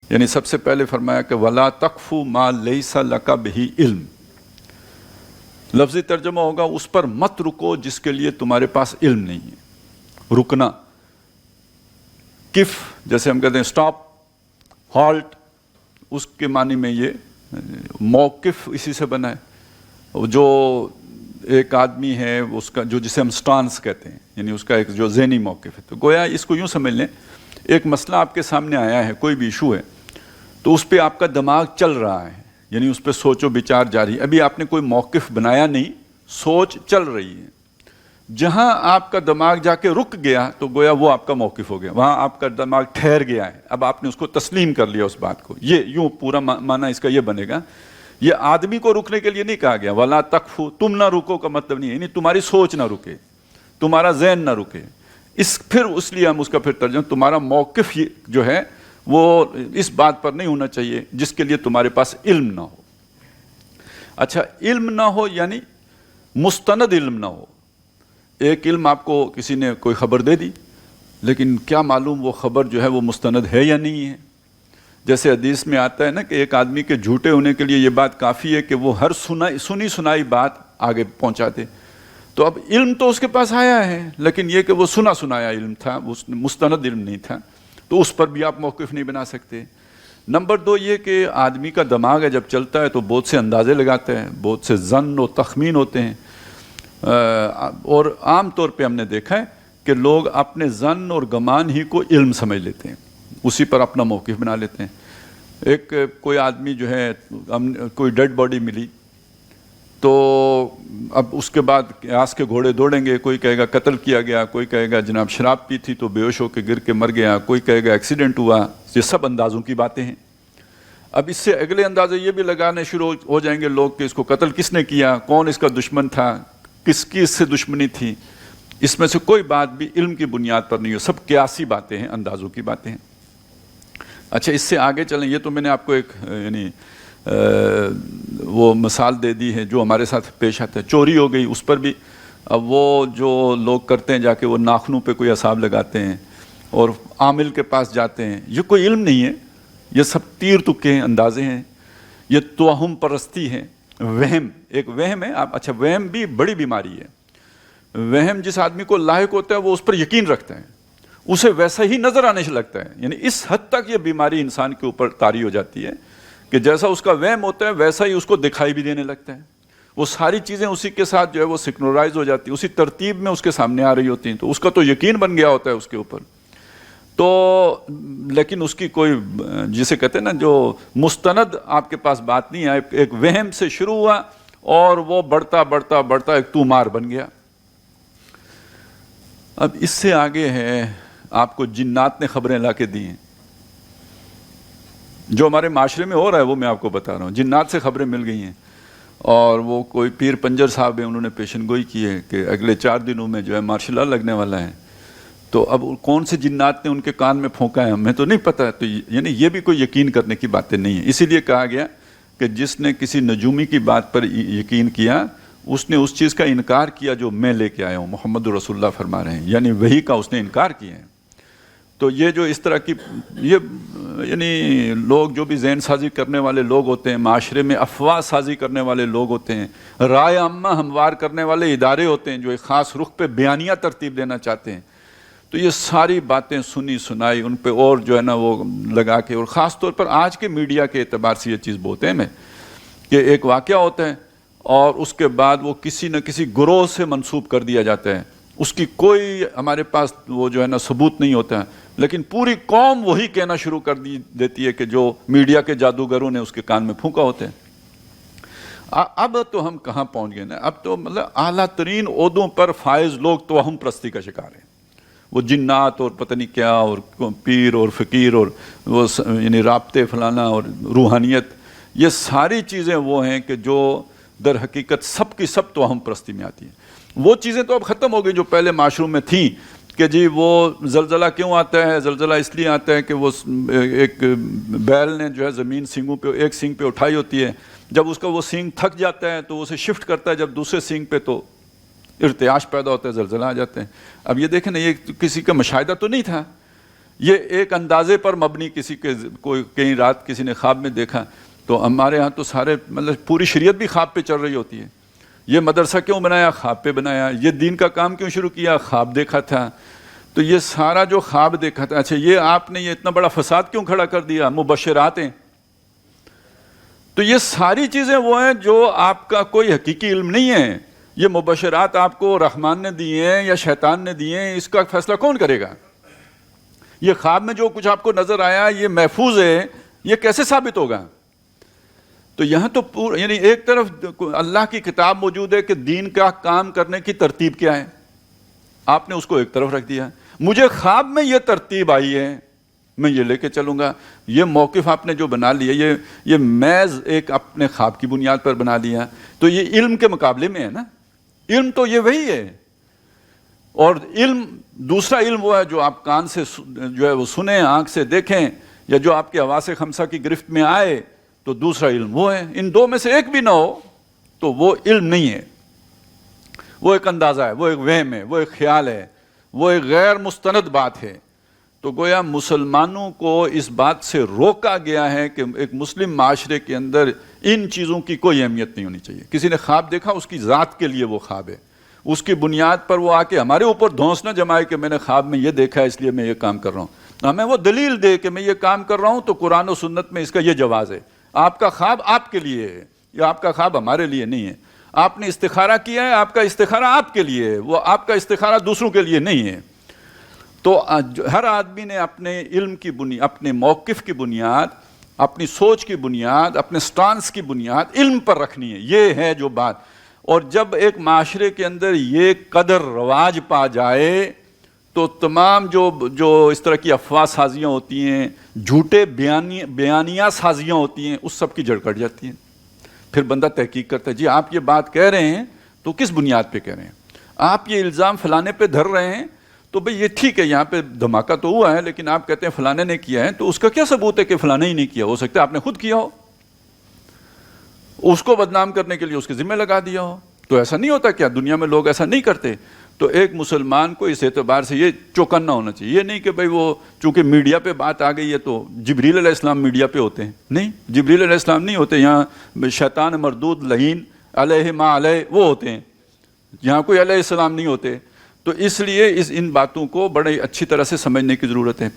یعنی سب سے پہلے فرمایا کہ وَلَا تَقْفُ مَا لَيْسَ لَكَ بِهِ علم، لفظی ترجمہ ہوگا اس پر مت رکو جس کے لیے تمہارے پاس علم نہیں ہے۔ رکنا، کف جیسے ہم کہتے ہیں اسٹاپ، ہالٹ، اس کے معنی میں یہ موقف اسی سے بنا ہے۔ جو ایک آدمی ہے اس کا جو جسے ہم سٹانس کہتے ہیں، یعنی اس کا ایک جو ذہنی موقف ہے، تو گویا اس کو یوں سمجھ لیں ایک مسئلہ آپ کے سامنے آیا ہے، کوئی بھی ایشو ہے، تو اس پہ آپ کا دماغ چل رہا ہے، یعنی اس پہ سوچ و بچار جاری ہے، ابھی آپ نے کوئی موقف بنایا نہیں، سوچ چل رہی ہے۔ جہاں آپ کا دماغ جا کے رک گیا تو گویا وہ آپ کا موقف ہو گیا، وہاں آپ کا دماغ ٹھہر گیا ہے، اب آپ نے اس کو تسلیم کر لیا اس بات کو۔ یہ یوں پورا معنی اس کا یہ بنے گا۔ یہ آدمی کو رکنے کے لیے نہیں کہا گیا، وَلَا تَقْفُ، تم نہ رکو کا مطلب نہیں ہے، یعنی تمہاری سوچ نہ رکے، تمہارا ذہن نہ رکے، پھر اس لیے ہم اس کا پھر ترجمہ، تمہارا موقف جو ہے وہ اس بات پر نہیں ہونا چاہیے جس کے لیے تمہارے پاس علم نہ ہو۔ اچھا، علم نہ ہو یعنی مستند علم نہ ہو۔ ایک علم آپ کو کسی نے کوئی خبر دے دی، لیکن کیا معلوم وہ خبر جو ہے وہ مستند ہے یا نہیں ہے۔ جیسے حدیث میں آتا ہے نا کہ ایک آدمی کے جھوٹے ہونے کے لیے یہ بات کافی ہے کہ وہ ہر سنی سنائی بات آگے پہنچا دے۔ تو اب علم تو اس کے پاس آیا ہے، لیکن یہ کہ وہ سنا سنایا علم تھا، وہ مستند علم نہیں تھا، تو اس پر بھی آپ موقف نہیں بنا سکتے۔ نمبر دو یہ کہ آدمی کا دماغ ہے جب چلتا ہے تو بہت سے اندازے لگاتا ہے، بہت سے ظن و تخمین ہوتے ہیں، اور عام طور پہ ہم نے دیکھا ہے کہ لوگ اپنے ظن اور گمان ہی کو علم سمجھ لیتے ہیں، اسی پر اپنا موقف بنا لیتے ہیں۔ ایک کوئی آدمی جو ہے، کوئی ڈیڈ باڈی ملی تو اب اس کے بعد قیاس کے گھوڑے دوڑیں گے، کوئی کہے گا قتل کیا گیا، کوئی کہے گا جناب شراب پی تھی تو بے ہوش ہو کے گر کے مر گیا، کوئی کہے گا ایکسیڈنٹ ہوا۔ یہ سب اندازوں کی باتیں ہیں۔ اب اس سے اگلے اندازے یہ بھی لگانے شروع ہو جائیں گے لوگ کہ اس کو قتل کس نے کیا، کون اس کا دشمن تھا، کس کی اس سے دشمنی تھی۔ اس میں سے کوئی بات بھی علم کی بنیاد پر نہیں ہو، سب قیاسی باتیں ہیں، اندازوں کی باتیں ہیں۔ اچھا، اس سے آگے چلیں، یہ تو میں نے آپ کو ایک یعنی وہ مثال دے دی ہے جو ہمارے ساتھ پیش آتا ہے۔ چوری ہو گئی، اس پر بھی اب وہ جو لوگ کرتے ہیں جا کے وہ ناخنوں پہ کوئی حساب لگاتے ہیں اور عامل کے پاس جاتے ہیں، یہ کوئی علم نہیں ہے، یہ سب تیر تکے ہیں، اندازے ہیں، یہ توہم پرستی ہے، وہم، ایک وہم ہے۔ اچھا، وہم بھی بڑی بیماری ہے۔ وہم جس آدمی کو لاحق ہوتا ہے وہ اس پر یقین رکھتا ہے، اسے ویسا ہی نظر آنے سے لگتا ہے، یعنی اس حد تک یہ بیماری انسان کے اوپر طاری ہو جاتی ہے کہ جیسا اس کا وہم ہوتا ہے ویسا ہی اس کو دکھائی بھی دینے لگتا ہے۔ وہ ساری چیزیں اسی کے ساتھ جو ہے وہ سنکرونائز ہو جاتی ہیں، اسی ترتیب میں اس کے سامنے آ رہی ہوتی ہیں، تو اس کا تو یقین بن گیا ہوتا ہے اس کے اوپر۔ تو لیکن اس کی کوئی جسے کہتے ہیں نا جو مستند آپ کے پاس بات نہیں ہے، ایک وہم سے شروع ہوا اور وہ بڑھتا بڑھتا بڑھتا ایک تومار بن گیا۔ اب اس سے آگے ہے، آپ کو جنات نے خبریں لا کے دی ہیں، جو ہمارے معاشرے میں ہو رہا ہے وہ میں آپ کو بتا رہا ہوں۔ جنات سے خبریں مل گئی ہیں، اور وہ کوئی پیر پنجر صاحب ہیں، انہوں نے پیشن گوئی کی ہے کہ اگلے 4 دنوں میں جو ہے مارشل لا لگنے والا ہے۔ تو اب کون سے جنات نے ان کے کان میں پھونکا ہے ہمیں تو نہیں پتہ، تو یعنی یہ بھی کوئی یقین کرنے کی باتیں نہیں ہیں۔ اسی لیے کہا گیا کہ جس نے کسی نجومی کی بات پر یقین کیا، اس نے اس چیز کا انکار کیا جو میں لے کے آیا ہوں، محمد رسول اللہ فرما رہے ہیں، یعنی وحی کا اس نے انکار کیا ہے۔ تو یہ جو اس طرح کی یہ یعنی لوگ جو بھی ذہن سازی کرنے والے لوگ ہوتے ہیں، معاشرے میں افواہ سازی کرنے والے لوگ ہوتے ہیں، رائے عامہ ہموار کرنے والے ادارے ہوتے ہیں جو ایک خاص رخ پہ بیانیہ ترتیب دینا چاہتے ہیں، تو یہ ساری باتیں سنی سنائی ان پہ اور جو ہے نا وہ لگا کے، اور خاص طور پر آج کے میڈیا کے اعتبار سے یہ چیز بہت اہم ہے کہ ایک واقعہ ہوتا ہے اور اس کے بعد وہ کسی نہ کسی گروہ سے منسوب کر دیا جاتا ہے، اس کی کوئی ہمارے پاس وہ جو ہے نا ثبوت نہیں ہوتا ہے، لیکن پوری قوم وہی کہنا شروع کر دیتی ہے کہ جو میڈیا کے جادوگروں نے اس کے کان میں پھونکا ہوتا ہے۔ اب تو ہم کہاں پہنچ گئے نا، اب تو مطلب اعلیٰ ترین عہدوں پر فائز لوگ توہم پرستی کا شکار ہیں، وہ جنات اور پتہ نہیں کیا اور پیر اور فقیر اور وہ یعنی رابطے فلانا اور روحانیت، یہ ساری چیزیں وہ ہیں کہ جو در حقیقت سب کی سب توہم پرستی میں آتی ہیں۔ وہ چیزیں تو اب ختم ہو گئی جو پہلے معاشروں میں تھیں کہ جی وہ زلزلہ کیوں آتا ہے، زلزلہ اس لیے آتا ہے کہ وہ ایک بیل نے جو ہے زمین سینگوں پہ ایک سینگ پہ اٹھائی ہوتی ہے، جب اس کا وہ سینگ تھک جاتا ہے تو وہ اسے شفٹ کرتا ہے جب دوسرے سینگ پہ، تو ارتعاش پیدا ہوتا ہے، زلزلہ آ جاتے ہیں۔ اب یہ دیکھیں نا، یہ کسی کا مشاہدہ تو نہیں تھا، یہ ایک اندازے پر مبنی کسی کے کوئی کہیں رات کسی نے خواب میں دیکھا، تو ہمارے ہاں تو سارے مطلب پوری شریعت بھی خواب پہ چل رہی ہوتی ہے. یہ مدرسہ کیوں بنایا؟ خواب پہ بنایا. یہ دین کا کام کیوں شروع کیا؟ خواب دیکھا تھا. تو یہ سارا جو خواب دیکھا تھا، اچھا یہ آپ نے یہ اتنا بڑا فساد کیوں کھڑا کر دیا؟ مبشرات ہیں. تو یہ ساری چیزیں وہ ہیں جو آپ کا کوئی حقیقی علم نہیں ہے. یہ مبشرات آپ کو رحمان نے دیے ہیں یا شیطان نے دیے ہیں، اس کا فیصلہ کون کرے گا؟ یہ خواب میں جو کچھ آپ کو نظر آیا یہ محفوظ ہے، یہ کیسے ثابت ہوگا؟ تو یہاں تو یعنی ایک طرف اللہ کی کتاب موجود ہے کہ دین کا کام کرنے کی ترتیب کیا ہے، آپ نے اس کو ایک طرف رکھ دیا. مجھے خواب میں یہ ترتیب آئی ہے، میں یہ لے کے چلوں گا. یہ موقف آپ نے جو بنا لیا، یہ محض ایک اپنے خواب کی بنیاد پر بنا لیا. تو یہ علم کے مقابلے میں ہے نا. علم تو یہ وہی ہے. اور علم دوسرا علم وہ ہے جو آپ کان سے جو ہے وہ سنیں، آنکھ سے دیکھیں، یا جو آپ کے حواس خمسہ کی گرفت میں آئے. تو دوسرا علم وہ ہے. ان دو میں سے ایک بھی نہ ہو تو وہ علم نہیں ہے، وہ ایک اندازہ ہے، وہ ایک وہم ہے، وہ ایک خیال ہے، وہ ایک غیر مستند بات ہے. تو گویا مسلمانوں کو اس بات سے روکا گیا ہے کہ ایک مسلم معاشرے کے اندر ان چیزوں کی کوئی اہمیت نہیں ہونی چاہیے. کسی نے خواب دیکھا، اس کی ذات کے لیے وہ خواب ہے، اس کی بنیاد پر وہ آ کے ہمارے اوپر دھونس نہ جمائے کہ میں نے خواب میں یہ دیکھا ہے اس لیے میں یہ کام کر رہا ہوں. ہمیں وہ دلیل دے کہ میں یہ کام کر رہا ہوں تو قرآن و سنت میں اس کا یہ جواز ہے. آپ کا خواب آپ کے لیے ہے، یا آپ کا خواب ہمارے لیے نہیں ہے. آپ نے استخارہ کیا ہے، آپ کا استخارہ آپ کے لیے ہے، وہ آپ کا استخارہ دوسروں کے لیے نہیں ہے. تو ہر آدمی نے اپنے علم کی بنیاد، اپنے موقف کی بنیاد، اپنی سوچ کی بنیاد، اپنے سٹانس کی بنیاد علم پر رکھنی ہے. یہ ہے جو بات. اور جب ایک معاشرے کے اندر یہ قدر رواج پا جائے تو تمام جو اس طرح کی افواہ سازیاں ہوتی ہیں، جھوٹے بیانیہ سازیاں ہوتی ہیں، اس سب کی جڑ کٹ جاتی ہیں. پھر بندہ تحقیق کرتا ہے، جی آپ یہ بات کہہ رہے ہیں تو کس بنیاد پہ کہہ رہے ہیں؟ آپ یہ الزام فلانے پہ دھر رہے ہیں تو بھئی یہ ٹھیک ہے، یہاں پہ دھماکہ تو ہوا ہے، لیکن آپ کہتے ہیں فلانے نے کیا ہے، تو اس کا کیا ثبوت ہے کہ فلانے ہی نہیں کیا؟ ہو سکتا ہے آپ نے خود کیا ہو، اس کو بدنام کرنے کے لیے اس کے ذمہ لگا دیا ہو. تو ایسا نہیں ہوتا کیا؟ دنیا میں لوگ ایسا نہیں کرتے. تو ایک مسلمان کو اس اعتبار سے یہ چوکنا ہونا چاہیے. یہ نہیں کہ بھئی وہ چونکہ میڈیا پہ بات آ گئی ہے تو جبریل علیہ السلام میڈیا پہ ہوتے ہیں. نہیں، جبریل علیہ السلام نہیں ہوتے. یہاں شیطان مردود لعین علیہ ما علیہ وہ ہوتے ہیں، یہاں کوئی علیہ السلام نہیں ہوتے. تو اس لیے ان باتوں کو بڑے اچھی طرح سے سمجھنے کی ضرورت ہے.